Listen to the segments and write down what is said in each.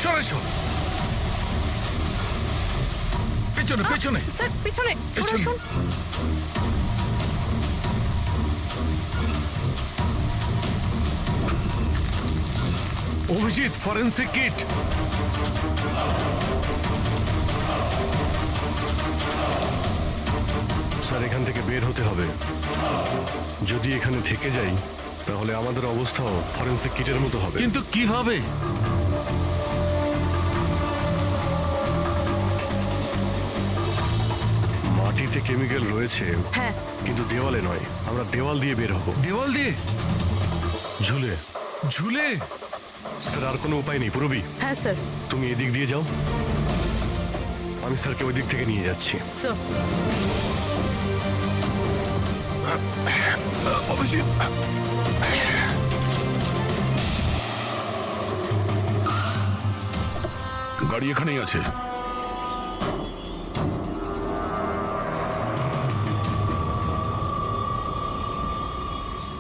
সরে এসো। পেছনে পেছনে। স্যার পিছনে সরে পেছনে। আসুন। Abhijit, forensic kit. স্যার এখান থেকে বের হতে হবে। যদি এখানে থেকে যাই তাহলে আমাদের অবস্থাও ফরেন্সিক কিটের মতো হবে। কিন্তু কিভাবে? মাটিতে কেমিক্যাল রয়েছে, হ্যাঁ কিন্তু দেওয়ালে নয়। আমরা দেওয়াল দিয়ে বের হব। দেওয়াল দিয়ে? ঝুলে। ঝুলে? স্যার আর কোনো উপায় নেই। পুরবি, হ্যাঁ স্যার। তুমি এদিক দিয়ে যাও, আমি স্যারকে ওই দিক থেকে নিয়ে যাচ্ছি। স্যার অভিজিৎ, গাড়ি এখানেই আছে।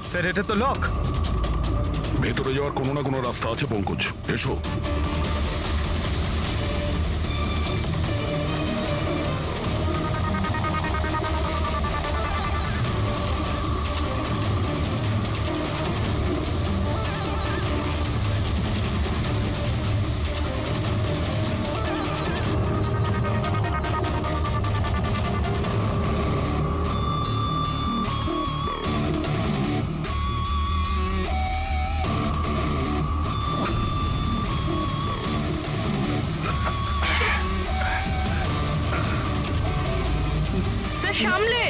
স্যার এটা তো লক। ভেতরে যাওয়ার কোনো না কোনো রাস্তা আছে পঙ্কজ, এসো। স্যার সামলে।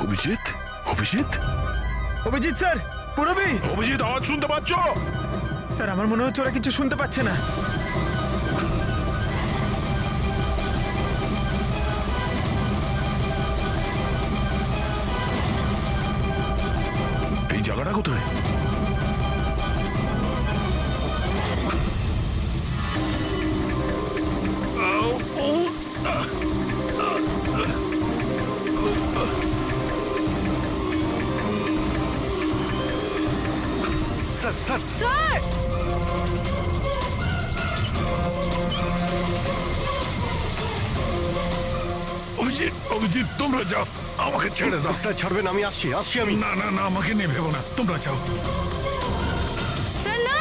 অভিজিৎ, অভিজিৎ, অভিজিৎ স্যার, পুরবি। অভিজিৎ, আওয়াজ শুনতে পাচ্ছ? স্যার আমার মনে হচ্ছে ওরা কিছু শুনতে পাচ্ছে না। এই জায়গাটা কোথায়? Sir sir sir Abhijit, Abhijit, তোমরা যাও, আমাকে ছেড়ে দাও। স্যার ছাড়বেন? আমি আসছি আসছি আমি। না না না, আমাকে নিয়ে ভেবো না, তোমরা যাও। স্যার না।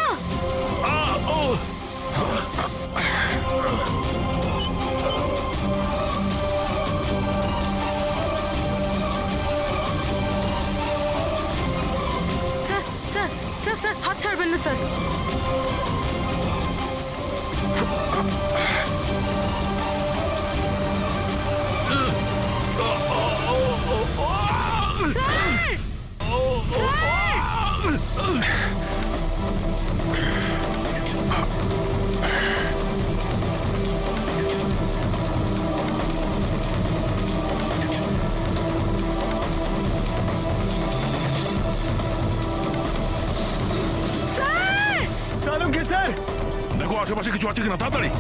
স্যার স্যার স্যার স্যার হাত ছাড়বেন না স্যার। স্যার স্যার সালুকে স্যার। দেখো আশেপাশে কিছু আছে কিনা, তাড়াতাড়ি।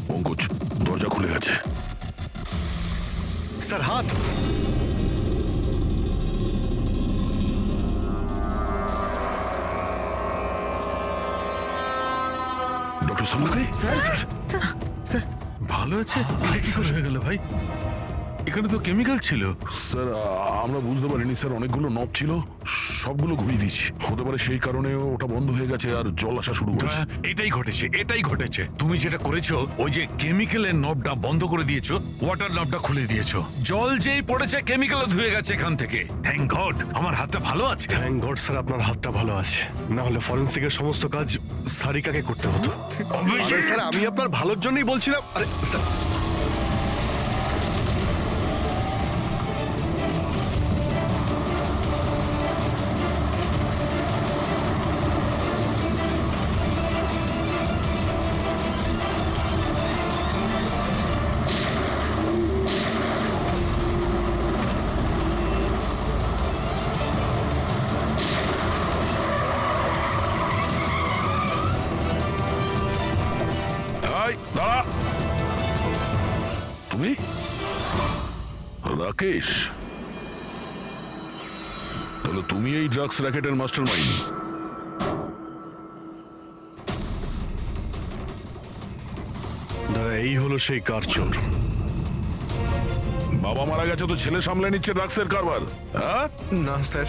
পঙ্কজ, দরজা খুলে গেছে। স্যার হাত। ডক্টর সালুকে স্যার ভালো আছে? এটা কি করে হয়ে গেল ভাই? এখানে তো কেমিক্যাল ছিল। স্যার আমরা বুঝতে পারিনি স্যার, অনেকগুলো নব ছিল, সবগুলো ঘুরিয়ে দিচ্ছি। হতে পারে সেই কারণে ওটা বন্ধ হয়ে গেছে আর জল আসা শুরু করেছে। এটাই ঘটেছে। তুমি যেটা করেছো, ওই যে কেমিক্যালের নবটা বন্ধ করে দিয়েছো, ওয়াটার নবটা খুলে দিয়েছো। জল যেই পড়েছে কেমিক্যালও ধুয়ে গেছে এখান থেকে। থ্যাংক গড আমার হাতটা ভালো আছে। থ্যাংক গড স্যার আপনার হাতটা ভালো আছে, না হলে ফরেন্সিকের সমস্ত কাজ সারিকাকে করতে হতো। আরে স্যার আমি আপনার ভালোর জন্যই বলছিলাম। আরে স্যার এই, দাঁড়া। তুমি রাকেশ, তাহলে তুমি এই ড্রাগস র্যাকেটের মাস্টার মাইন্ড। দাদা এই হলো সেই কার চোর। বাবা মারা গেছে তো ছেলে সামলে নিচ্ছে ড্রাগসের কারবার, হ্যাঁ? না স্যার,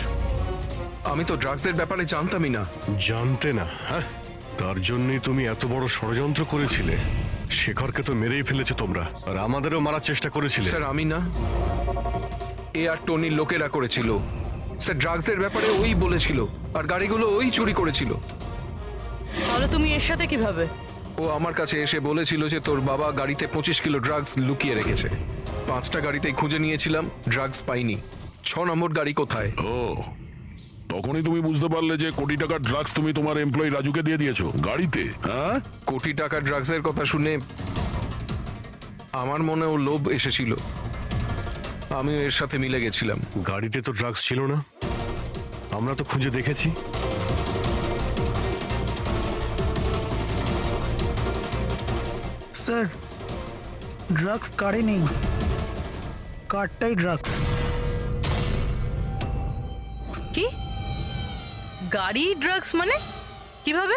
আমি তো ড্রাগসের ব্যাপারে জানতামই না। জানতে না? হ্যাঁ, তার জন্যই তুমি এত বড় ষড়যন্ত্র করেছিলে। শেখরকে তো মেরেই ফেলেছো তোমরা, আর আমাদেরও মারার চেষ্টা করেছিলে। স্যার আমি না, এ আর টনির লোকেরা করেছিল। স্যার ড্রাগসের ব্যাপারে ওই বলেছিল, আর গাড়িগুলো ওই চুরি করেছিল। তাহলে তুমি এর সাথে কিভাবে? ও আমার কাছে এসে বলেছিল যে তোর বাবা গাড়িতে 25 কিলো ড্রাগস লুকিয়ে রেখেছে। 5টা গাড়িতেই খুঁজে নিয়েছিলাম, ড্রাগস পাইনি। 6 নম্বর গাড়ি কোথায়? ও, তখনই তুমি বুঝতে পারলে যে কোটি টাকার ড্রাগস তুমি তোমার এমপ্লয়ি রাজুকে দিয়ে দিয়েছো গাড়িতে, হ্যাঁ? কোটি টাকার ড্রাগসের কথা শুনে আমার মনেও লোভ এসেছিল, আমিও এর সাথে মিলে গেছিলাম। গাড়িতে তো ড্রাগস ছিল না, আমরা তো খুঁজে দেখেছি। স্যার ড্রাগস কারে নেই, কারটাই ড্রাগস। কি গাড়ি ড্রাগস মানে কিভাবে?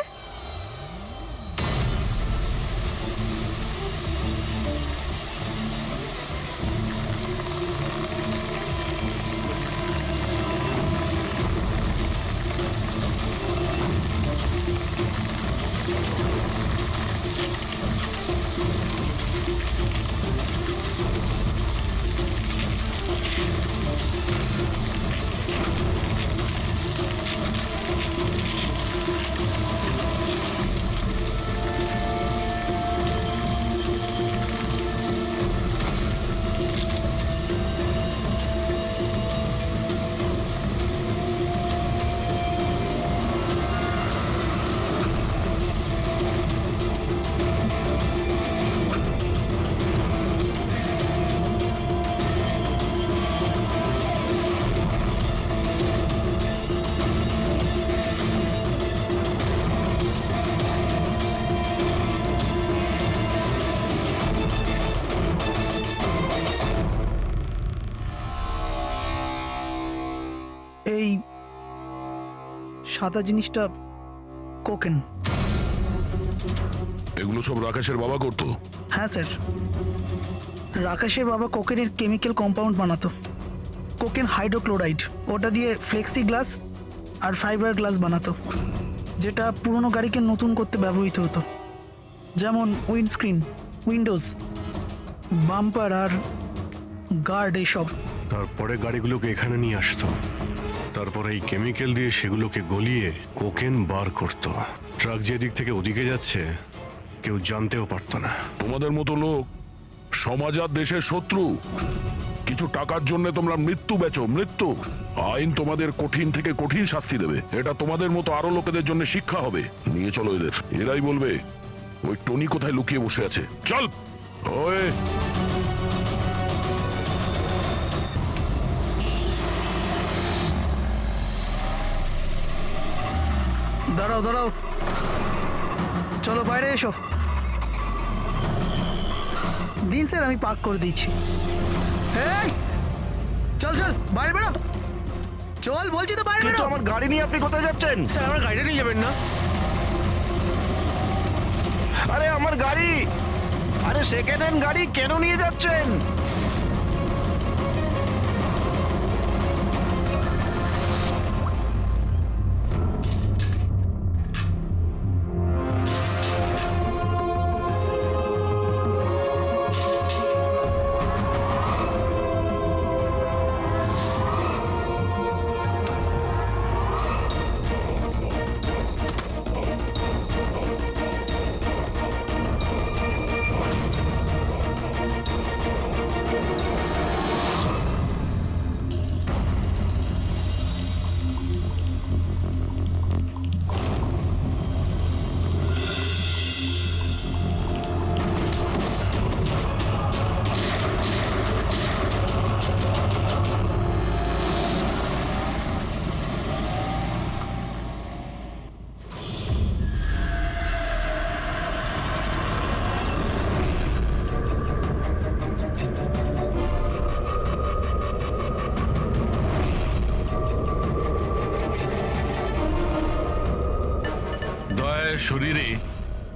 এই সাদা জিনিসটা কোকেন। এগুলো সব রাকেশের বাবা করতো। হ্যাঁ স্যার, রাকেশের বাবা কোকেনের কেমিক্যাল কম্পাউন্ড বানাতো। কোকেন হাইড্রোক্লোরাইড, ওটা দিয়ে ফ্লেক্সি গ্লাস আর ফাইবার গ্লাস বানাতো, যেটা পুরনো গাড়িকে নতুন করতে ব্যবহৃত হতো। যেমন উইন্ডস্ক্রিন, উইন্ডোজ, বাম্পার আর গার্ড এসব। তারপরে গাড়িগুলোকে এখানে নিয়ে আসতো, তারপরে এই কেমিক্যাল দিয়ে সেগুলোকে গলিয়ে কোকেন বার করতো। ট্রাক যেদিক থেকে ওদিকে যাচ্ছে কেউ জানতেও পারতো না। তোমাদের মতো লোক সমাজ আর দেশের শত্রু। কিছু টাকার জন্য তোমরা মৃত্যু বেচো, মৃত্যু। আইন তোমাদের কঠিন থেকে কঠিন শাস্তি দেবে। এটা তোমাদের মতো আরো লোকেদের জন্য শিক্ষা হবে। নিয়ে চলো এদের, এরাই বলবে ওই টনি কোথায় লুকিয়ে বসে আছে। চল ওই। দাঁড়াও দাঁড়াও, চলো বাইরে এসো। দিন স্যার, আমি পার্ক করে দিচ্ছি। এই চল চল বাইরে বেরো, চল বলছি তো বাইরে বেরো। আমার গাড়ি নিয়ে আপনি কোথায় যাচ্ছেন? স্যার আমার গাড়িটা নিয়ে যাবেন না? আরে আমার গাড়ি, আরে সেকেন্ড হ্যান্ড গাড়ি কেন নিয়ে যাচ্ছেন? দয়ার শরীরে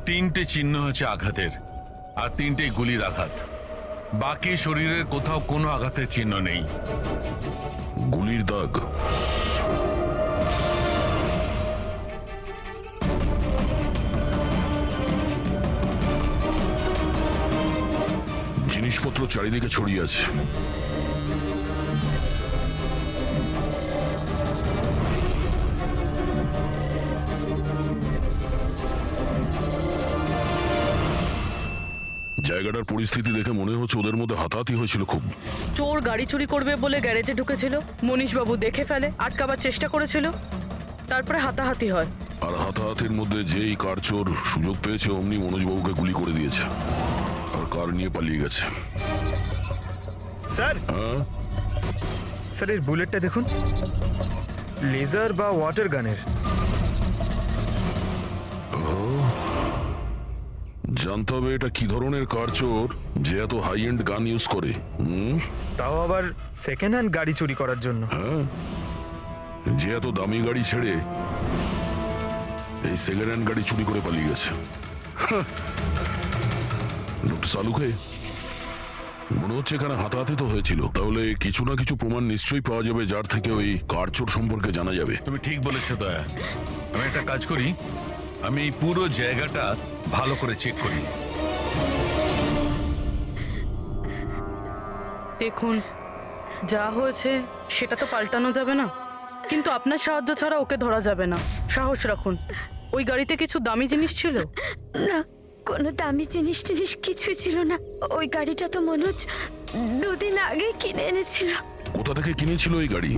3টে চিহ্ন আছে আঘাতের, আর 3টে গুলির আঘাত। বাকি শরীরের কোথাও কোনো আঘাতের চিহ্ন নেই। গুলির দাগ। জিনিসপত্র চারিদিকে ছড়িয়ে আছে। জায়গাটার পরিস্থিতি দেখে মনে হচ্ছে ওদের মধ্যে হাতাহাতি হয়েছিল খুব। চোর গাড়ি চুরি করবে বলে গ্যারেজে ঢুকেছিল, মনীশবাবু দেখে ফেলে, আটকাবার চেষ্টা করেছিল, তারপরে হাতাহাতি হয়। আর হাতাহাতির মধ্যে যেই কার চোর সুযোগ পেয়েছে অমনি মনোজবাবুকে গুলি করে দিয়েছে আর কার নিয়ে পালিয়ে গেছে। স্যার, হ্যাঁ, স্যার এর বুলেটটা দেখুন, লেজার বা ওয়াটার গানের। জানতে হবে এটা কি ধরনের কার চোর যে এত হাই এন্ড গান ইউজ করে। তাও আবার সেকেন্ড হ্যান্ড গাড়ি চুরি করার জন্য। হ্যাঁ, যে এত দামি গাড়ি ছেড়ে এই সেকেন্ড হ্যান্ড গাড়ি চুরি করে পালিয়ে গেছে। ডক্টর সালুকে, মনে হচ্ছে এখানে হাতাহাতি তো হয়েছিল, তাহলে কিছু না কিছু প্রমাণ নিশ্চয়ই পাওয়া যাবে যার থেকে ওই কার চোর সম্পর্কে জানা যাবে। তুমি ঠিক বলেছো দয়া। আমি একটা কাজ করি, আমি এই পুরো জায়গাটা ভালো করে চেক করি। দেখুন, যা হয়েছে সেটা তো পাল্টানো যাবে না, কিন্তু আপনার সাহায্য ছাড়া ওকে ধরা যাবে না। সাহস রাখুন। ওই গাড়িতে কিছু দামি জিনিস ছিল? না, কোনো দামি জিনিস টিনিস কিছুই ছিল না। ওই গাড়িটা তো মনোজ 2 দিন আগে কিনে এনেছিল কোথা থেকে কিনেছিল এই গাড়ি?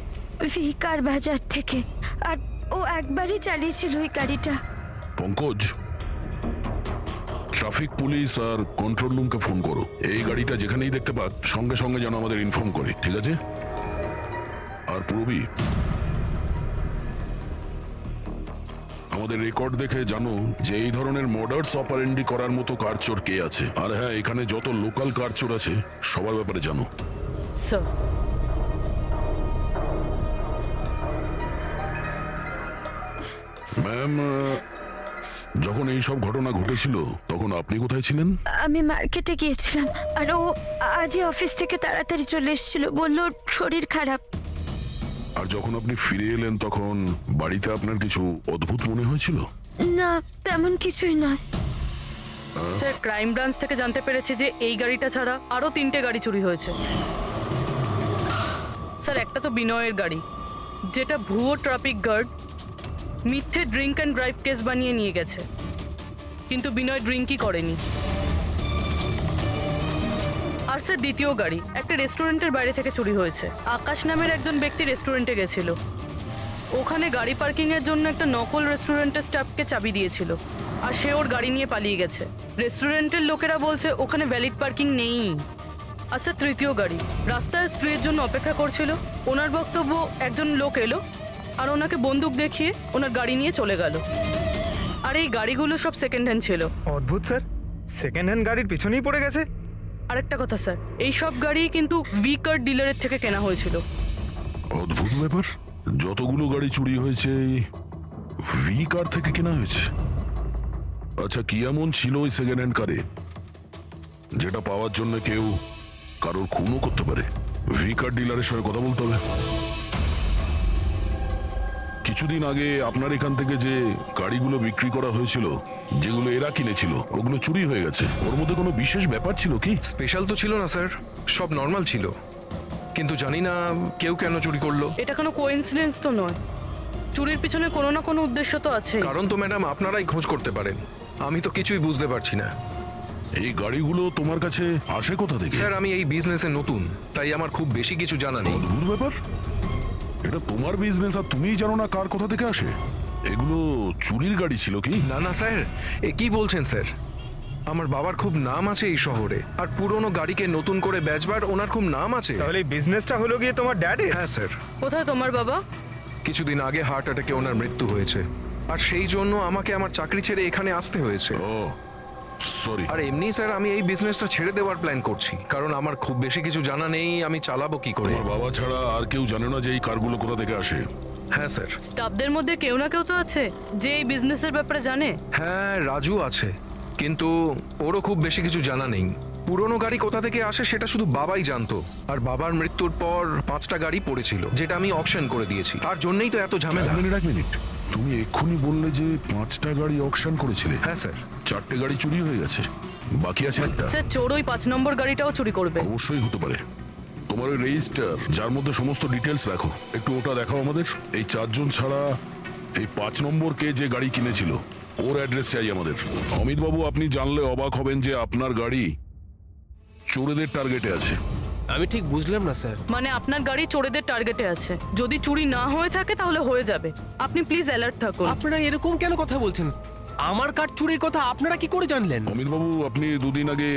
ভিকার বাজার থেকে, আর ও একবারই চালিয়েছিল ওই গাড়িটা। পঙ্কজ, ট্রাফিক পুলিশ আর কন্ট্রোল রুমকে ফোন করো। এই গাড়িটা যেখানেই দেখতে পাক সঙ্গে সঙ্গে যেন আমাদের ইনফর্ম করে, ঠিক আছে? আর পূরবী, আমাদের রেকর্ড দেখে জানো যে এই ধরনের মর্ডার্স অপারেন্ডি করার মতো কার চোর কে আছে। আর হ্যাঁ, এখানে যত লোকাল কার চোর আছে সবার ব্যাপারে জানো। স্যার, ম্যাম, যখন এই সব ঘটনা ঘটেছিল তখন আপনি কোথায় ছিলেন? আমি মার্কেটে গিয়েছিলাম, আর ও আজই অফিস থেকে তাড়াতাড়ি চলে এসেছিল, বলল ওর শরীর খারাপ। আর যখন আপনি ফিরে এলেন তখন বাড়িতে আপনার কিছু অদ্ভুত মনে হয়েছিল? না, তেমন কিছুই নয়। স্যার, ক্রাইম ব্রাঞ্চ থেকে জানতে পেরেছি যে এই গাড়িটা ছাড়া আরো 3টে গাড়ি চুরি হয়েছে। স্যার, একটা তো বিনয়ের গাড়ি, যেটা ভুয়ো ট্রাফিক গার্ড মিথ্যে ড্রিঙ্ক অ্যান্ড ড্রাইভ কেস বানিয়ে নিয়ে গেছে, কিন্তু বিনয় ড্রিঙ্কই করেনি। আর স্যার, দ্বিতীয় গাড়ি একটা রেস্টুরেন্টের বাইরে থেকে চুরি হয়েছে। আকাশ নামের একজন ব্যক্তি রেস্টুরেন্টে গেছিল, ওখানে গাড়ি পার্কিং এর জন্য একটা নকল রেস্টুরেন্টের স্টাফকে চাবি দিয়েছিল, আর সে ওর গাড়ি নিয়ে পালিয়ে গেছে। রেস্টুরেন্টের লোকেরা বলছে ওখানে ভ্যালিড পার্কিং নেই। আর স্যার, তৃতীয় গাড়ি রাস্তায় স্ত্রীর জন্য অপেক্ষা করছিল, ওনার বক্তব্য একজন লোক এলো আর ওনাকে বন্দুক দেখিয়ে ওনার গাড়ি নিয়ে চলে গেল। আর এই গাড়িগুলো সব সেকেন্ড হ্যান্ড ছিল। অদ্ভুত স্যার, সেকেন্ড হ্যান্ড গাড়ির পিছনেই পড়ে গেছে। আরেকটা কথা স্যার, এই সব গাড়ি কিন্তু ভিকার ডিলারের থেকে কেনা হয়েছিল। অদ্ভুত ব্যাপার, যতগুলো গাড়ি চুরি হয়েছে ভি কার থেকে কেনা হয়েছে। আচ্ছা, কি এমন ছিল ওই সেকেন্ড হ্যান্ড কারে যেটা পাওয়ার জন্য কেউ কারোর খুনও করতে পারে? ভি কার ডিলারের সঙ্গে কথা বলতে হবে। কিছুদিন আগে আপনার এখান থেকে যে গাড়িগুলো বিক্রি করা হয়েছিল, যেগুলো এরা কিনেছিল, ওগুলো চুরি হয়ে গেছে। ওর মধ্যে কোনো বিশেষ ব্যাপার ছিল কি? স্পেশাল তো ছিল না স্যার, সব নর্মাল ছিল, কিন্তু জানি না কেউ কেন চুরি করলো। এটা কোনো কোইন্সিডেন্স তো নয়, চুরির পিছনে কোনো না কোনো উদ্দেশ্য তো আছে। কারণ তো ম্যাডাম আপনারাই খোঁজ করতে পারেন, আমি তো কিছুই বুঝতে পারছি না। এই গাড়িগুলো তোমার কাছে আসে কোথা থেকে? স্যার আমি এই বিজনেসে নতুন, তাই আমার খুব বেশি কিছু জানা নেই। অদ্ভুত ব্যাপার, এটা তোমার বিজনেস আর তুমিই জানো না কার কোথা থেকে আসে? এগুলো চুরির গাড়ি ছিল কি? না না স্যার, এ কি বলছেন স্যার? আমার বাবার খুব নাম আছে এই শহরে, আর পুরনো গাড়িকে নতুন করে বেচবার ওনার খুব নাম আছে। তাহলে এই বিজনেসটা হলো গিয়ে তোমার ড্যাডের? হ্যাঁ স্যার, কোথায় তোমার বাবা? কিছুদিন আগে হার্ট অ্যাটাকে ওনার মৃত্যু হয়েছে, আর সেই জন্য আমাকে আমার চাকরি ছেড়ে এখানে আসতে হয়েছে। ও সরি। আর এমনি স্যার আমি এই বিজনেসটা ছেড়ে দেওয়ার প্ল্যান করছি, কারণ আমার খুব বেশি কিছু জানা নেই, আমি চালাবো কি করে। তোমার বাবা ছাড়া আর কেউ জানে না যে এই কারগুলো কোথা থেকে আসে? হ্যাঁ স্যার। স্টাফদের মধ্যে কেউ না কেউ তো আছে যে এই বিজনেসের ব্যাপারে জানে। হ্যাঁ রাজু আছে, কিন্তু ওরও খুব বেশি কিছু জানা নেই। পুরনো গাড়ি কোথা থেকে আসে সেটা শুধু বাবাই জানতো, আর বাবার মৃত্যুর পর 5টা গাড়ি পড়েছিল, যেটা আমি অকশন করে দিয়েছি। তার জন্যই তো এত ঝামেলা। এক মিনিট, তুমি এক্ষুনি বললে যে 5টা গাড়ি অকশন করেছিলে। হ্যাঁ স্যার। 4টে গাড়ি চুরি হয়ে গেছে, বাকি আছে একটা। স্যার চোর ওই 5 নম্বর গাড়িটাও চুরি করবে। অবশ্যই হতে পারে। তোমার ওই রেজিস্টার যার মধ্যে সমস্ত ডিটেলস রাখো, একটু ওটা দেখাও আমাদের। এই 4 জন ছাড়া এই 5 নম্বর কে যে গাড়ি কিনেছিল ওর অ্যাড্রেস চাই আমাদের। অমিত বাবু, আপনি জানলে অবাক হবেন যে আপনার গাড়ি চোরেদের টার্গেটে আছে। আমি ঠিক বুঝলাম না স্যার। মানে আপনার গাড়ি চোরেদের টার্গেটে আছে। যদি চুরি না হয়ে থাকে তাহলে হয়ে যাবে। আপনি প্লিজ অ্যালার্ট থাকুন। আপনারা এরকম কেন কথা বলছেন? আমার কার চুরির কথা আপনারা কি করে জানলেন? অমিত বাবু, আপনি দুদিন আগে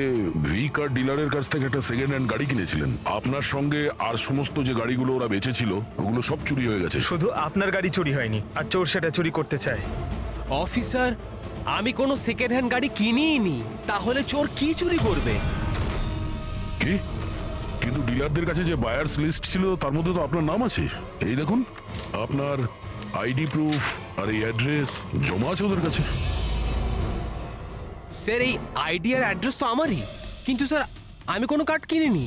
ভি কার ডিলারের কাছ থেকে একটা সেকেন্ড হ্যান্ড গাড়ি কিনেছিলেন। আপনার সঙ্গে আর সমস্ত যে গাড়িগুলো ওরা বেচেছিল ওগুলো সব চুরি হয়ে গেছে। শুধু আপনার গাড়ি চুরি হয়নি, আর চোর সেটা চুরি করতে চায়। অফিসার, আমি কোনো সেকেন্ড হ্যান্ড গাড়ি কিনিই নি, তাহলে চোর কি চুরি করবে? কি? কিন্তু ডিলারদের কাছে যে বায়ার্স লিস্ট ছিল তার মধ্যে তো আপনার নাম আছে। এই দেখুন, আপনার আইডি প্রুফ আর এই অ্যাড্রেস জমা আছে ওদের কাছে। স্যার এই আইডি আর অ্যাড্রেস তো আমারই, কিন্তু স্যার আমি কোনো কার্ড কিনিনি।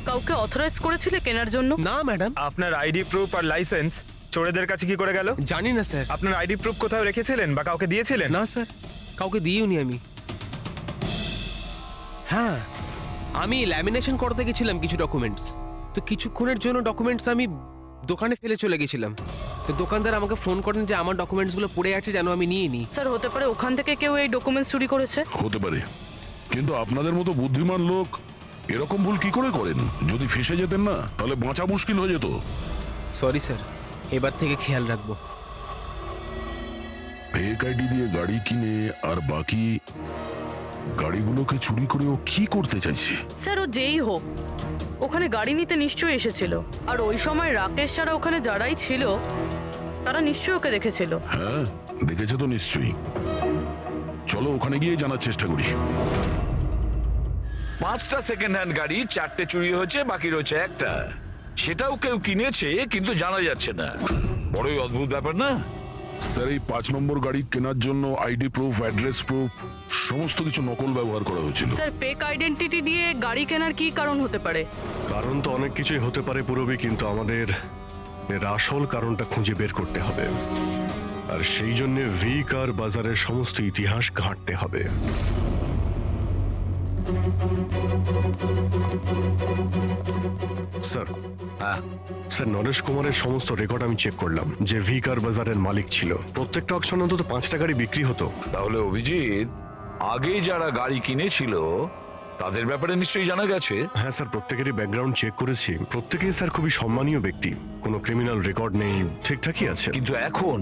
কাউকে অথরাইজ করেছিলে কেনার জন্য? না ম্যাডাম। আপনার আইডি প্রুফ আর লাইসেন্স চোরেদের কাছে কি করে গেল? জানি না স্যার। আপনার আইডি প্রুফ কোথাও রেখেছিলেন বা কাউকে দিয়েছিলেন? না স্যার, কাউকে দিইওনি আমি। হ্যাঁ, আমি ল্যামিনেশন করতে গেছিলাম কিছু ডকুমেন্টস, তো কিছুক্ষণের জন্য ডকুমেন্টস আমি দোকানে ফেলে চলে গেছিলাম। তো দোকানদার আমাকে ফোন করেন যে আমার ডকুমেন্টসগুলো পড়ে আছে, যেন আমি নিয়ে নিই। স্যার হতে পারে ওখান থেকে কেউ এই ডকুমেন্টস চুরি করেছে। হতে পারে, কিন্তু আপনাদের মতো বুদ্ধিমান লোক এরকম ভুল কি করে করেন? যদি ফেসে যেতেন না তাহলে বাঁচা মুশকিল হয়ে যেত। সরি স্যার, এবার থেকে খেয়াল রাখবো। ফেক আইডি দিয়ে গাড়ি কিনে আর বাকি গাড়িগুলোকে চুরি করে ও কি করতে চাইছে? স্যার ও যেই হোক, ওখানে গাড়ি নিতে নিশ্চয়ই এসেছিল, আর ওই সময় রাকেশ ছাড়া ওখানে যারাই ছিল তারা নিশ্চয়ই ওকে দেখেছিল। হ্যাঁ, দেখেছে তো নিশ্চয়ই। চলো ওখানে গিয়ে জানার চেষ্টা করি। 5টা সেকেন্ড হ্যান্ড গাড়ি, 4টে চুরি হয়েছে, বাকি রয়েছে একটা। সেটাও কেউ কিনেছে কিন্তু জানা যাচ্ছে না। বড়ই অদ্ভুত ব্যাপার না? স্যার, এই 5 নম্বর গাড়ি কেনার জন্য আইডি প্রুফ, অ্যাড্রেস প্রুফ সমস্ত কিছু নকল ব্যবহার করা হয়েছিল। স্যার ফেক আইডেন্টিটি দিয়ে গাড়ি কেনার কি কারণ হতে পারে? কারণ তো অনেক কিছুই হতে পারে পুরবি, কিন্তু আমাদের এর আসল কারণটা খুঁজে বের করতে হবে, আর সেই জন্য ভি কার বাজারের সমস্ত ইতিহাস ঘাঁটতে হবে। স্যার, স্যার নরেশ কুমারের সমস্ত রেকর্ড আমি চেক করলাম, যে ভি কার বাজারের মালিক ছিল। প্রত্যেকটা অকশনে অন্তত 5টা গাড়ি বিক্রি হতো। তাহলে অভিজিৎ, আগে যারা গাড়ি কিনেছিল তাদের ব্যাপারে নিশ্চয়ই জানা গেছে। হ্যাঁ স্যার, প্রত্যেকেরই ব্যাকগ্রাউন্ড চেক করেছি। প্রত্যেকেই স্যার খুবই সম্মানীয় ব্যক্তি, কোনো ক্রিমিনাল রেকর্ড নেই, ঠিকঠাকই আছে। কিন্তু এখন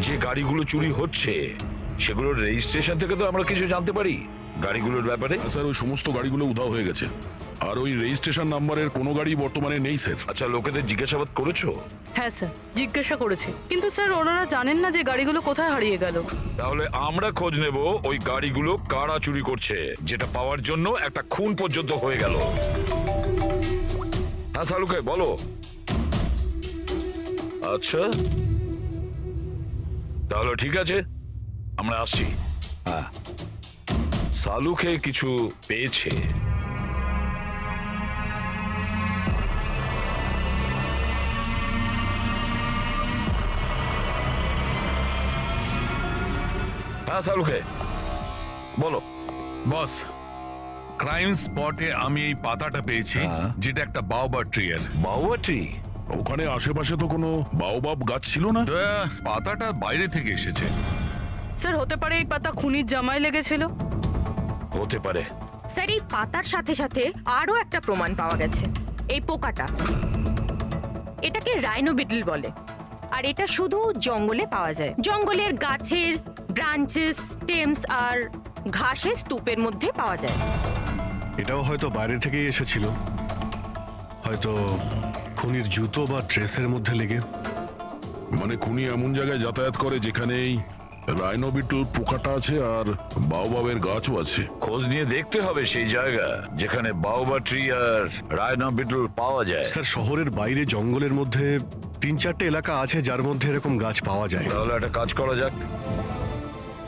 যে গাড়িগুলো চুরি হচ্ছে সেগুলোর রেজিস্ট্রেশন থেকে তো আমরা কিছু জানতে পারি গাড়িগুলোর ব্যাপারে। স্যার, ওই সমস্ত গাড়িগুলো উধাও হয়ে গেছে, আর ওই রেজিস্ট্রেশন নাম্বারের কোনো গাড়ি বর্তমানে নেই স্যার। আচ্ছা, লোকেদের জিজ্ঞাসাবাদ করেছো? হ্যাঁ স্যার, জিজ্ঞাসা করেছি, কিন্তু স্যার ওনারা জানেন না যে গাড়িগুলো কোথায় হারিয়ে গেল। তাহলে আমরা খোঁজ নেব ওই গাড়িগুলো কারা চুরি করছে, যেটা পাওয়ার জন্য একটা খুন পর্যন্ত হয়ে গেল। হ্যাঁ সালুকে বলো। আচ্ছা তাহলে ঠিক আছে, আমরা আসছি। সালুকে কিছু পেয়েছে। হ্যাঁ সালুকে বলো। বস, ক্রাইম স্পটে আমি এই পাতাটা পেয়েছি, হ্যাঁ। যেটা একটা বাওবা ট্রি এর। বাউবাটি? ওখানে আশেপাশে তো কোনো বাওবাব গাছ ছিল না। পাতাটা বাইরে থেকে এসেছে। স্যার হতে পারে এই পাতা খুনির জামায় লেগেছিল। হতে পারে। স্যার এই পাতার সাথে সাথে আরো একটা প্রমাণ পাওয়া গেছে, এই পোকাটা। এটাকে রাইনো বিটল বলে, আর এটা শুধু জঙ্গলে পাওয়া যায়। জঙ্গলের গাছের ব্রাঞ্চেস, স্টেমস আর ঘাসের স্তূপের মধ্যে পাওয়া যায়। এটাও হয়তো বাইরে থেকেই এসেছিল, হয়তো খুনির জুতো বা ড্রেসের মধ্যে লেগে। মানে খুনি এমন জায়গায় যাতায়াত করে যেখানেই রাইনোবিটল পোকাটা আছে আর বাওবাবের গাছও আছে। খোঁজ নিয়ে দেখতে হবে সেই জায়গা যেখানে বাউবা ট্রি আর রায়না বিটল পাওয়া যায়। স্যার শহরের বাইরে জঙ্গলের মধ্যে 3-4টে এলাকা আছে যার মধ্যে এরকম গাছ পাওয়া যায়। তাহলে একটা কাজ করা যাক,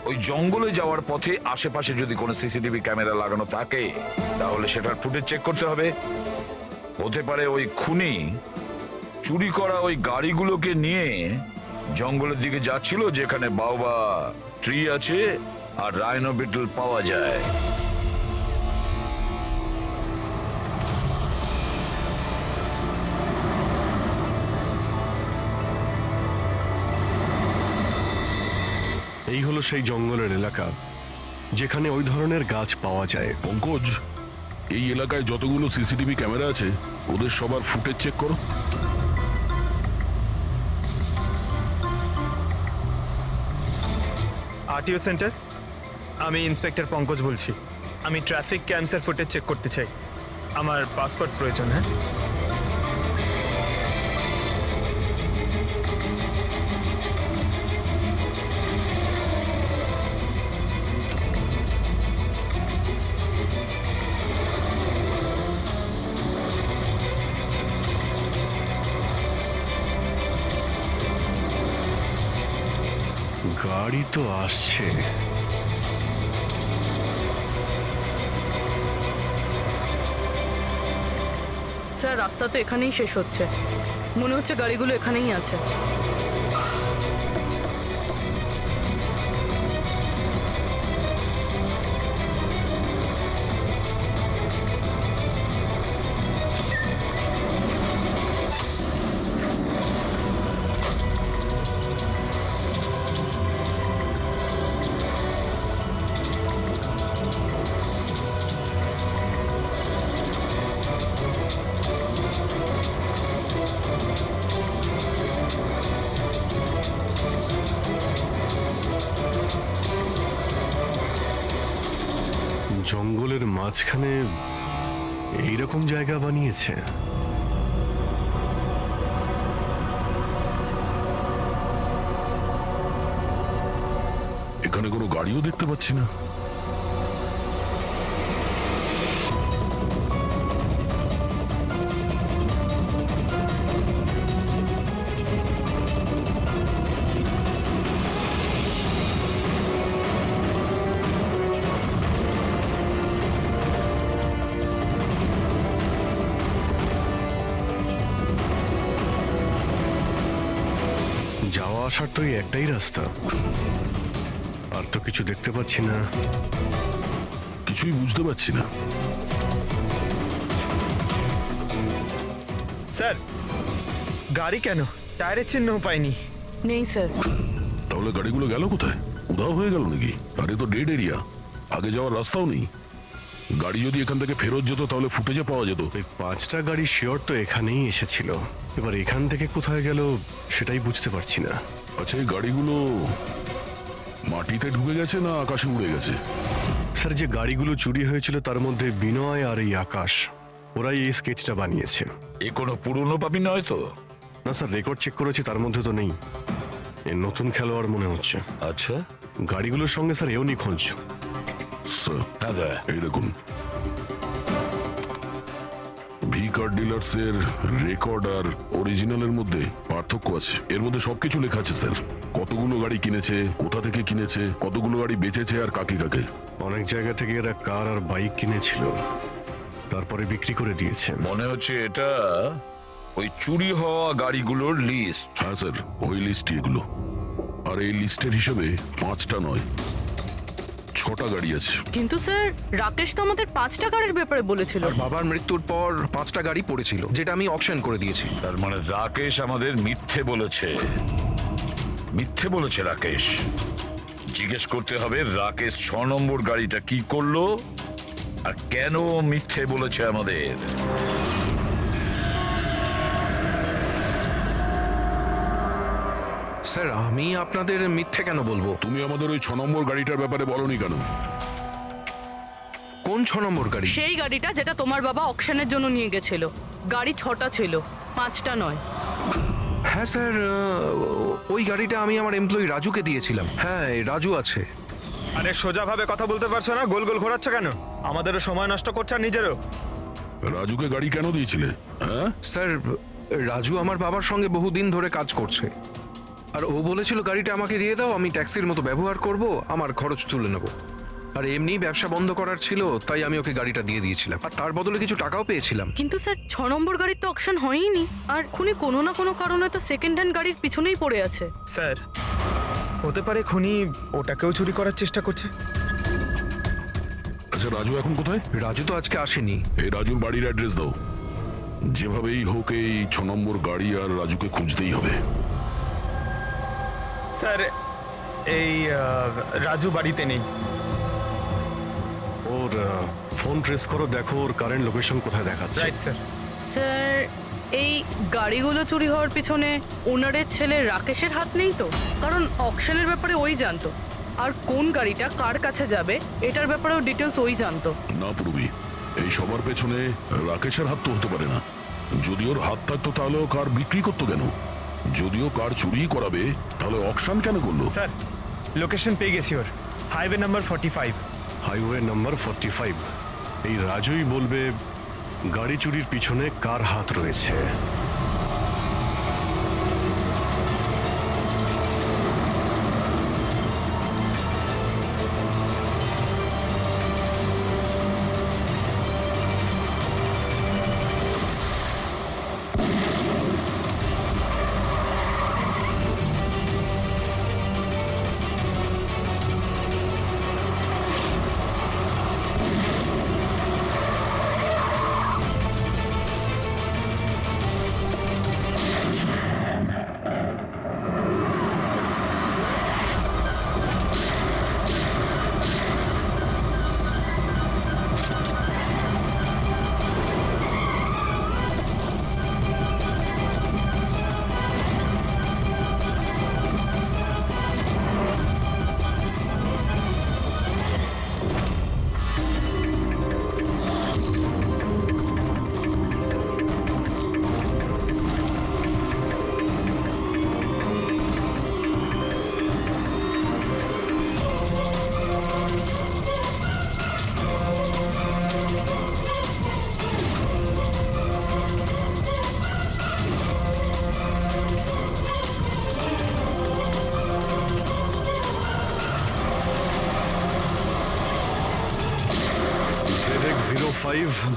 ওই জঙ্গলে যাওয়ার পথে আশেপাশে যদি কোনো সিসিটিভি ক্যামেরা লাগানো থাকে তাহলে সেটার ফুটেজ চেক করতে হবে। হতে পারে ওই খুনি চুরি করা ওই গাড়িগুলোকে নিয়ে জঙ্গলের দিকে যাচ্ছিল যেখানে বাউবা ট্রি আছে আর রাইনো বিটল পাওয়া যায়। এই হলো সেই জঙ্গলের এলাকা যেখানে ওই ধরনের গাছ পাওয়া যায়। পঙ্কজ, এই এলাকায় যতগুলো সিসিটিভি ক্যামেরা আছে ওদের সবার ফুটেজ চেক করো। আরটিও সেন্টার, আমি ইন্সপেক্টর পঙ্কজ বলছি। আমি ট্রাফিক ক্যামসের ফুটেজ চেক করতে চাই। আমার পাসপোর্ট প্রয়োজন। হ্যাঁ, গাড়ি তো আসছে। স্যার রাস্তা তো এখানেই শেষ হচ্ছে, মনে হচ্ছে গাড়িগুলো এখানেই আছে। জঙ্গলের মাঝখানে এইরকম জায়গা বানিয়েছে। এখানে কোনো গাড়িও দেখতে পাচ্ছি না। যাওয়া আসার তো এই একটাই রাস্তা, আর তো কিছু দেখতে পাচ্ছি না। কিছুই বুঝতে পারছি না। স্যার গাড়ি কেন? টায়ারের চিহ্নও পাইনি। নেই স্যার। তাহলে গাড়িগুলো গেল কোথায়? উধাও হয়ে গেল নাকি? আরে তো ডেড এরিয়া, আগে যাওয়ার রাস্তাও নেই। গাড়ি যদি এখান থেকে ফেরত যেত তাহলে ফুটেজে পাওয়া যেত। ওই 5টা গাড়ি শিওর তো এখানেই এসেছিল, এবার এখান থেকে কোথায় গেল সেটাই বুঝতে পারছি না। আচ্ছা, এই গাড়িগুলো মাটিতে ঢুকে গেছে না আকাশে উড়ে গেছে? স্যার যে গাড়িগুলো চুরি হয়েছিল তার মধ্যে বিনয় আর এই আকাশ, ওরাই এই স্কেচটা বানিয়েছে। এ কোনো পুরনো পাপি নয় তো? না স্যার, রেকর্ড চেক করেছি, তার মধ্যে তো নেই। এর নতুন খেলোয়াড় মনে হচ্ছে। আচ্ছা, গাড়িগুলোর সঙ্গে স্যার এও নিখোঁজ। স্যার, হ্যাঁ দা, এই দেখুন, ভি কার ডিলার্স এর রেকর্ড আর অরিজিনালের মধ্যে পার্থক্য আছে, এর মধ্যে সবকিছু লেখা আছে স্যার। কতগুলো গাড়ি কিনেছে, কোথা থেকে কিনেছে, কতগুলো গাড়ি বেচেছে আর কাকে কাকে। অনেক জায়গা থেকে এরা কার আর বাইক কিনেছিল, তারপরে বিক্রি করে দিয়েছে। মনে হচ্ছে এটা ওই চুরি হওয়া গাড়িগুলোর লিস্ট। হ্যাঁ স্যার, ওই লিস্টই এগুলো। আর এই লিস্টের হিসেবে 5টা নয় 6টা গাড়ি আছে। কিন্তু স্যার রাকেশ তো আমাদের 5টা গাড়ির ব্যাপারে বলেছিল। আর বাবার মৃত্যুর পর 5টা গাড়ি পড়েছিল, যেটা আমি অকশন করে দিয়েছি। তার মানে রাকেশ আমাদের মিথ্যে বলেছে। মিথ্যে বলেছে রাকেশ। জিজ্ঞেস করতে হবে রাকেশ 6 নম্বর গাড়িটা কি করলো আর কেন মিথ্যে বলেছে আমাদের। স্যার, আমি আপনাদের মিথ্যে কেন বলবো? তুমি আমাদের ওই 6 নম্বর গাড়িটার ব্যাপারে বলনি কেন? কোন 6 নম্বর গাড়ি? সেই গাড়িটা যেটা তোমার বাবা অকশনের জন্য নিয়ে গেছিল। গাড়ি 6টা ছিল, 5টা নয়। হ্যাঁ স্যার, ওই গাড়িটা আমি আমার এমপ্লয়ি রাজুকে দিয়েছিলাম। হ্যাঁ, এই রাজু আছে। আরে সোজাভাবে কথা বলতে পারছো না, গোল গোল ঘোরাচ্ছ কেন? আমাদেরও সময় নষ্ট করছে আর নিজেরও। রাজুকে গাড়ি কেন দিয়েছিলে? হ্যাঁ স্যার, রাজু আমার বাবার সঙ্গে বহুদিন ধরে কাজ করছে, আর ও বলেছিল গাড়িটা আমাকে দিয়ে দাও, আমি ট্যাক্সির মতো ব্যবহার করব, আমার খরচ তুলে নেব। আর এমনি ব্যবসা বন্ধ করার ছিল, তাই আমি ওকে গাড়িটা দিয়ে দিয়েছিলাম, আর তার বদলে কিছু টাকাও পেয়েছিলাম। কিন্তু স্যার 6 নম্বর গাড়ির তো অকশন হয়নি। আর খুনি কোনো না কোনো কারণে তো সেকেন্ড হ্যান্ড গাড়ির পিছনেই পড়ে আছে। স্যার, হতে পারে খুনি ওটাকেও চুরি করার চেষ্টা করছে। আচ্ছা, রাজু এখন কোথায়? রাজু তো আজকে আসেনি। এই রাজুর বাড়ির অ্যাড্রেস দাও। যেভাবেই হোক এই 6 নম্বর গাড়ি আর রাজুকে খুঁজতেই হবে। স্যার, এই রাজু বাড়িতে নেই। ওর ফোন ট্রেস করো, দেখো ওর কারেন্ট লোকেশন কোথায় দেখাচ্ছে। Right sir. স্যার এই গাড়িগুলো চুরি হওয়ার পিছনে ওনারের ছেলে রাকেশের হাত নেই তো? কারণ অকশনের ব্যাপারে ওই জানতো, আর কোন গাড়িটা কার কাছে যাবে এটার ব্যাপারেও ডিটেলস ওই জানতো। না পূর্বী, এই সবার পেছনে রাকেশের হাত তো হতে পারে না। যদি ওর হাত থাকতো তাহলে ও কার বিক্রি করতো কেন? যদিও কার চুরি করাবে তাহলে অকশন কেন করলো? স্যার, লোকেশন পেয়ে গেছি ওর। Highway number 45। Highway number 45। এই রাজুই বলবে গাড়ি চুরির পিছনে কার হাত রয়েছে।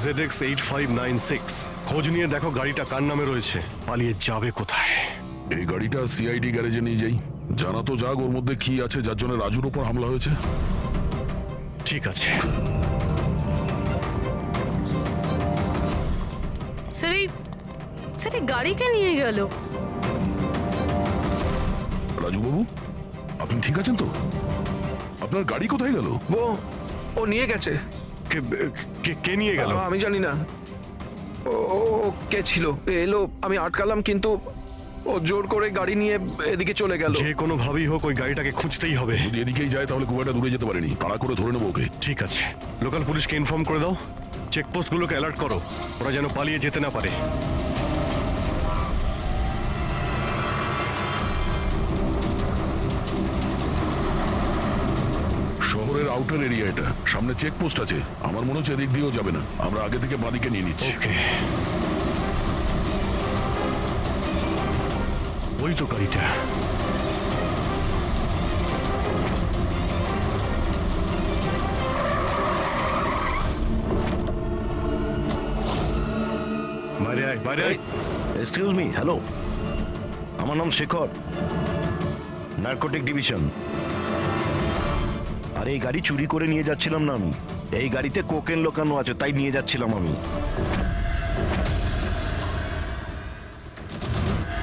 ZX8596 খোঁজ নিয়ে দেখো গাড়িটা কার নামে রয়েছে, পালিয়ে যাবে কোথায়। এই গাড়িটা সিআইডি গ্যারেজে নিয়ে যাই, জানা তো যাক ওর মধ্যে কি আছে যার জন্য রাজুর উপর হামলা হয়েছে। ঠিক আছে। স্যার এই গাড়িকে নিয়ে গেল। রাজু বাবু, আপনি ঠিক আছেন তো? আপনার গাড়ি কোথায় গেল? ও নিয়ে গেছে। কে নিয়ে গেল? আমি জানি না। ও কে ছিল, এলো, আমি আটকালাম, কিন্তু ও জোর করে গাড়ি নিয়ে এদিকে চলে গেল। যে কোনো ভাবেই হোক ওই গাড়িটাকে খুঁজতেই হবে। যদি এদিকেই যায় তাহলে খুব একটা দূরে যেতে পারেনি, তাড়া করে ধরে নেবো ওকে। ঠিক আছে, লোকাল পুলিশকে ইনফর্ম করে দাও, চেকপোস্টগুলোকে অ্যালার্ট করো, ওরা যেন পালিয়ে যেতে না পারে। শহরের আউটার এরিয়া এটা, সামনে চেকপোস্ট আছে। আমার মনে হচ্ছে এদিক দিয়েও যাবে না, আমরা আগে থেকে বাঁদিকে নিয়ে নিচ্ছি। ওকে। ওই তো গাড়িটা। বাইরে আয়, বাইরে আয়। এক্সকিউজ মি, হ্যালো, আমার নাম শেখর, নার্কোটিক ডিভিশন। আর এই গাড়ি চুরি করে নিয়ে যাচ্ছিলাম না আমি, এই গাড়িতে কোকেন লোকানো আছে, তাই নিয়ে যাচ্ছিলাম আমি।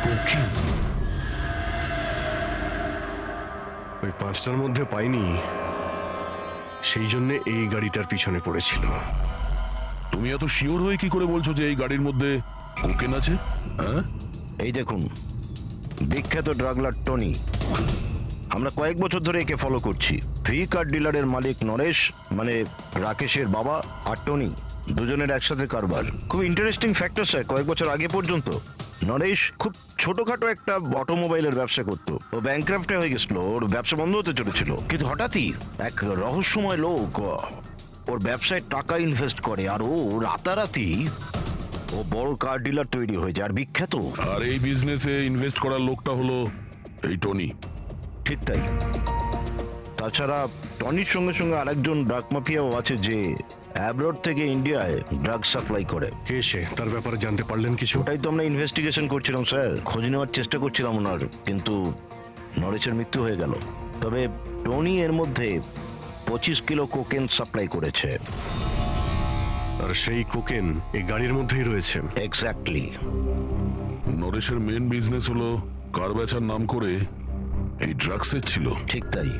কোকেন? ওই 5টার মধ্যে পাইনি, সেই জন্য এই গাড়িটার পিছনে পড়েছিল। তুমি এত শিওর হয়ে কি করে বলছো যে এই গাড়ির মধ্যে কোকেন আছে? হ্যাঁ, এই দেখুন, বিখ্যাত ড্রাগলার টনি, আমরা কয়েক বছর ধরে একে ফলো করছি। ফ্রি কার ডিলারের মালিক নরেশ, মানে রাকেশের বাবা, আর টনি দুজনের একসাথে কারবার। খুব ইন্টারেস্টিং ফ্যাক্টর স্যার, কয়েক বছর আগে পর্যন্ত নরেশ খুব ছোটখাটো একটা অটোমোবাইলের ব্যবসা করতো। ও ব্যাংক্রাফ্টে হয়ে গেছিল, ওর ব্যবসা বন্ধ হতে চলেছিল। কিন্তু হঠাৎই এক রহস্যময় লোক ওর ব্যবসায় টাকা ইনভেস্ট করে, আর ও রাতারাতি ও বড় কার ডিলার তৈরি হয়ে যায়, আর বিখ্যাত। আর এই বিজনেসে ইনভেস্ট করার লোকটা হলো এই টনি। ঠিক তাই। তাছাড়া টনির সঙ্গে সঙ্গে আরেকজন ড্রাগ মাফিয়াও আছে যে অ্যাব্রড থেকে ইন্ডিয়ায় ড্রাগ সাপ্লাই করে। কে সে? তার ব্যাপারে জানতে পারলেন কিছু? ওটাই তো আমরা ইনভেস্টিগেশন করছিলাম স্যার, খোঁজ নেওয়ার চেষ্টা করছিলাম ওনার, কিন্তু নরেশের মৃত্যু হয়ে গেল। তবে টনি এর মধ্যে 25 কিলো কোকেন সাপ্লাই করেছে। আর সেই কোকেন এই গাড়ির মধ্যেই রয়েছে। এক্স্যাক্টলি। নরেশের মেন বিজনেস হলো কার বেচার নাম করে এই ড্রাগসের ছিল। ঠিক তাই।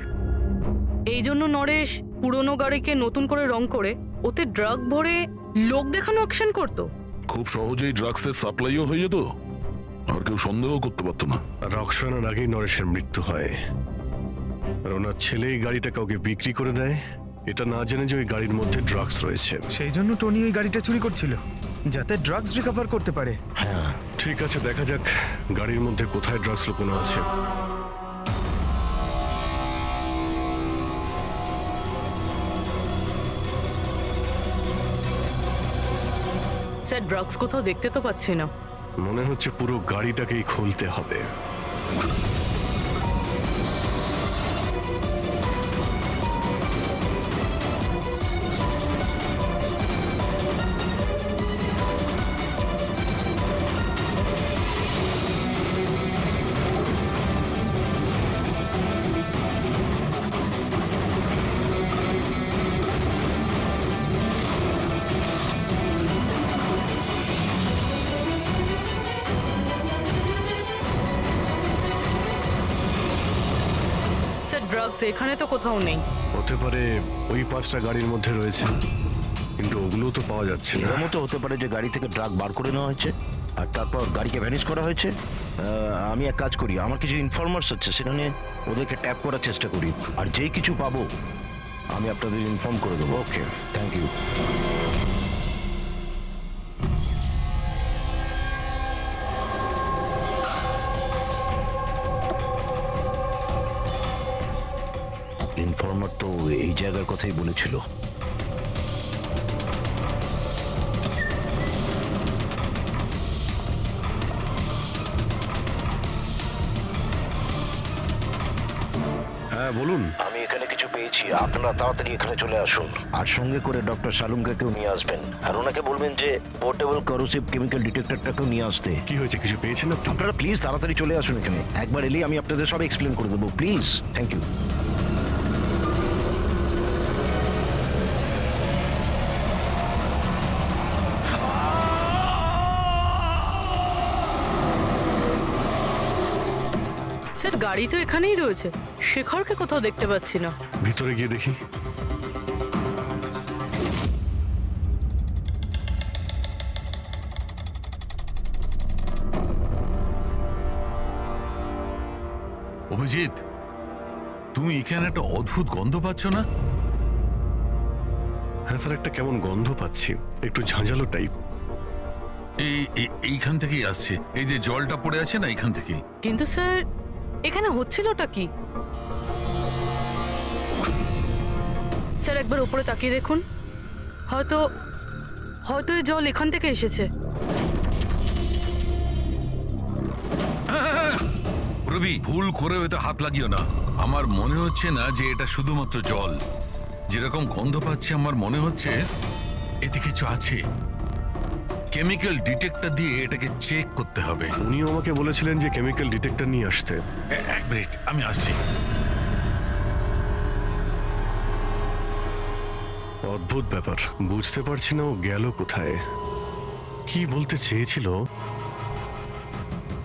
এই জন্য নরেশ পুরনো গাড়িকে নতুন করে রং করে ওতে ড্রাগ ভরে লোক দেখানো অ্যাকশন করতো। খুব সহজেই ড্রাগসের সাপ্লাইও হয়ে যেত, আর কেউ সন্দেহ করতে পারতো না। রক্সানার আগেই নরেশের মৃত্যু হয়, আর ওনার ছেলে এই গাড়িটা কাউকে বিক্রি করে দেয়, এটা না জেনে যে ওই গাড়ির মধ্যে ড্রাগস রয়েছে। সেই জন্য টনি ওই গাড়িটা চুরি করছিল, যাতে ড্রাগস রিকভার করতে পারে। হ্যাঁ, ঠিক আছে, দেখা যাক গাড়ির মধ্যে কোথায় ড্রাগস লুকোনো আছে। স্যার, ড্রাগস কোথাও দেখতে তো পাচ্ছি না। মনে হচ্ছে পুরো গাড়িটাকেই খুলতে হবে। স্যার, ড্রাগস এখানে তো কোথাও নেই। হতে পারে ওই 5টা গাড়ির মধ্যে রয়েছে, কিন্তু ওগুলো তো পাওয়া যাচ্ছে না। এরকম তো হতে পারে যে গাড়ি থেকে ড্রাগ বার করে নেওয়া হয়েছে আর তারপর গাড়িকে ভ্যানিশ করা হয়েছে। আমি এক কাজ করি, আমার কিছু ইনফরমার্স আছে, সেখানে ওদেরকে ট্যাপ করার চেষ্টা করি, আর যেই কিছু পাবো আমি আপনাদের ইনফর্ম করে দেবো। ওকে, থ্যাংক ইউ। ইনফর্মার তো এই জায়গার কথাই বলেছিল। হ্যাঁ বলুন। আমি এখানে কিছু পেয়েছি, আপনারা তাড়াতাড়ি এখানে চলে আসুন, আর সঙ্গে করে ডক্টর শালুঙ্কাকেও নিয়ে আসবেন, আর ওনাকে বলবেন যে পোর্টেবল করোসিভ কেমিক্যাল ডিটেক্টরটাকেও নিয়ে আসতে। কি হয়েছে, কিছু পেয়েছেন আপনি? আপনারা প্লিজ তাড়াতাড়ি চলে আসুন এখানে, একবার এলেই আমি আপনাদের সব এক্সপ্লেন করে দেবো, প্লিজ। Thank you. স্যার, গাড়ি তো এখানেই রয়েছে, শেখরকে কোথাও দেখতে পাচ্ছি না। ভিতরে গিয়ে দেখি। অভিজিৎ, তুমি এখানে একটা অদ্ভুত গন্ধ পাচ্ছ না? হ্যাঁ স্যার, একটা কেমন গন্ধ পাচ্ছি, একটু ঝাঁঝালো টাইপ। এইখান থেকেই আসছে, এই যে জলটা পড়ে আছে না, এইখান থেকেই। কিন্তু স্যার, এখানে হচ্ছিলটা কি? স্যার, একবার উপরে তাকিয়ে দেখুন, হয়তো হয়তো এই জল এখান থেকে এসেছে। পুরবি ভুল করে হয়তো হাত লাগিও না। আমার মনে হচ্ছে না যে এটা শুধুমাত্র জল। যেরকম গন্ধ পাচ্ছি আমার মনে হচ্ছে এতে কিছু আছে। কেমিক্যাল ডিটেক্টর দিয়ে এটাকে চেক করতে হবে। উনিও আমাকে বলেছিলেন যে কেমিক্যাল ডিটেক্টর নিয়ে আসতে। এক মিনিট, আমি আসছি। অদ্ভুত ব্যাপার, বুঝতে পারছি না ও গেল কোথায়, কি বলতে চেয়েছিল।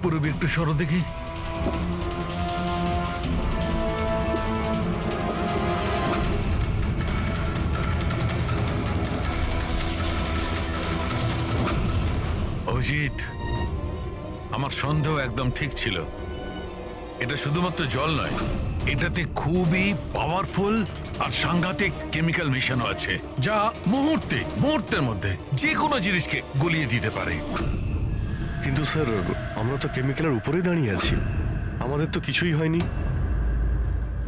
পুরবি একটু সরো দেখি। অভিজিৎ, আমার সন্দেহ একদম ঠিক ছিল। এটা শুধুমাত্র জল নয়, এটাতে খুবই পাওয়ারফুল আর সাংঘাতিক কেমিক্যাল মেশানো আছে, যা মুহূর্তের মধ্যে যে কোনো জিনিসকে গলিয়ে দিতে পারে। কিন্তু স্যার, আমরা তো কেমিক্যালের উপরে দাঁড়িয়ে আছি, আমাদের তো কিছুই হয়নি,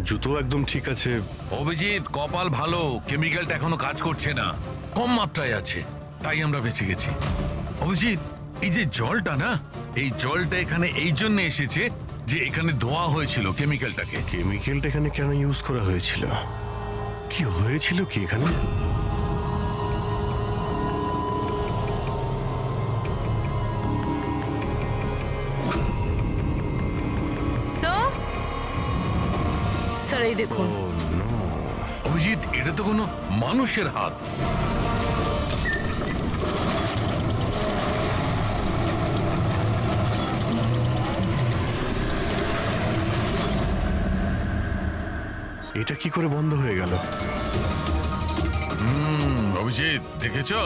জুতো একদম ঠিক আছে। অভিজিৎ, কপাল ভালো, কেমিক্যালটা এখনো কাজ করছে না, কম মাত্রায় আছে, তাই আমরা বেঁচে গেছি। অভিজিৎ, এই যে জলটা না, এই জলটা এখানে এই জন্য এসেছে যে এখানে ধোয়া হয়েছিল কেমিক্যালটাকে। কেমিক্যালটা এখানে কেন ইউজ করা হয়েছিল, কি হয়েছিল কি এখানে? স্যার এই দেখুন। অভিজিৎ, এটা তো কোনো মানুষের হাত। এটা কি করে বন্ধ হয়ে গেল? অভিজিৎ, দেখেছো?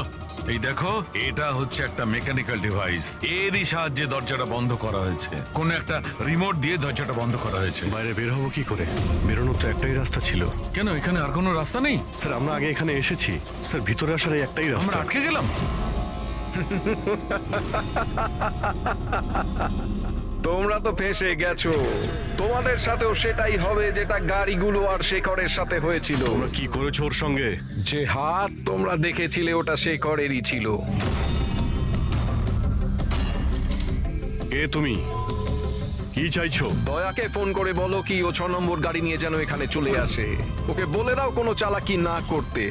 এই দেখো, এটা হচ্ছে একটা মেকানিক্যাল ডিভাইস, এরই সাহায্যে দরজাটা বন্ধ করা হয়েছে। কোন একটা রিমোট দিয়ে দরজাটা বন্ধ করা হয়েছে। বাইরে বের হবো কি করে? বেরোনোর তো একটাই রাস্তা ছিল। কেন, এখানে আর কোনো রাস্তা নেই? স্যার, আমরা আগে এখানে এসেছি স্যার, ভিতরে আসার এই একটাই আমরা রাস্তা। আটকে গেলাম। তোমরা তো ফেঁসে গেছো, তোমাদের সাথেও সেটাই হবে যেটা গাড়িগুলো আর শেখরের সাথে হয়েছিল। তোমরা কি করেছো ওর সঙ্গে? যে হাত তোমরা দেখেছিলে ওটা শেখরেরই ছিল। কে তুমি, কি চাইছো? দয়াকে ফোন করে বলো কি ও 6 নম্বর গাড়ি নিয়ে যেন এখানে চলে আসে। ওকে বলে দাও কোনো চালাকি না করতে,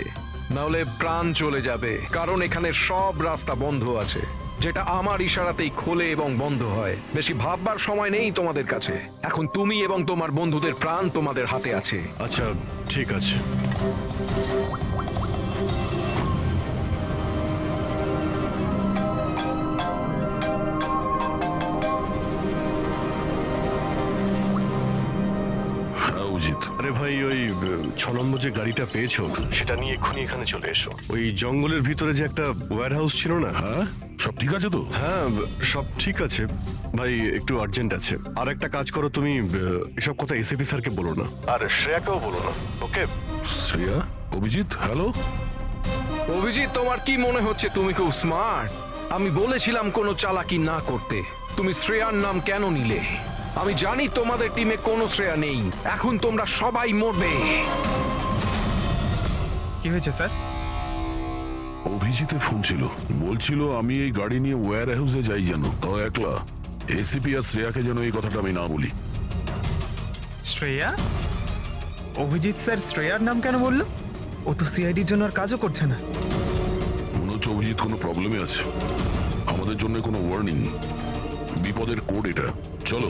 নাহলে প্রাণ চলে যাবে। কারণ এখানে সব রাস্তা বন্ধ আছে, যেটা আমার ইশারাতেই খোলে এবং বন্ধ হয়। বেশি ভাববার সময় নেই তোমাদের কাছে। এখন তুমি এবং তোমার বন্ধুদের প্রাণ তোমাদের হাতে আছে। আচ্ছা, ঠিক আছে। হ্যাঁ অভিজিৎ। আরে ভাই, ওই 6 নম্বর যে গাড়িটা পেয়েছো সেটা নিয়ে এক্ষুনি এখানে চলে এসো। ওই জঙ্গলের ভিতরে যে একটা ওয়্যার হাউস ছিল না? হ্যাঁ, সব ঠিক আছে তো? হ্যাঁ, সব ঠিক আছে ভাই, একটু আর্জেন্ট আছে। আর একটা কাজ করো, তুমি এসব কথা এসিপি স্যারকে বলো না, আর শ্রেয়াকেও বলো না, ওকে? শ্রেয়া? অভিজিৎ, হ্যালো। অভিজিৎ, তোমার কি মনে হচ্ছে তুমি খুব স্মার্ট? আমি বলেছিলাম কোনো চালাকি না করতে। তুমি শ্রেয়ার নাম কেন নিলে? আমি জানি তোমাদের টিমে কোনো শ্রেয়া নেই। এখন তোমরা সবাই মরবে। কি হয়েছে স্যার? অভিজিতের ফোন ছিল, বলছিল আমি এই গাড়ি নিয়ে ওয়্যার হাউসে যাই যেন, তাও একলা। এসিপি আর শ্রেয়াকে যেন এই কথাটা আমি না বলি। শ্রেয়া? অভিজিৎ স্যার শ্রেয়ার নাম কেন বললো? ও তো সিআইডির জন্য আর কাজও করছে না। মনে হচ্ছে অভিজিৎ কোনো প্রবলেমে আছে। আমাদের জন্য কোনো ওয়ার্নিং, বিপদের কোড এটা। চলো।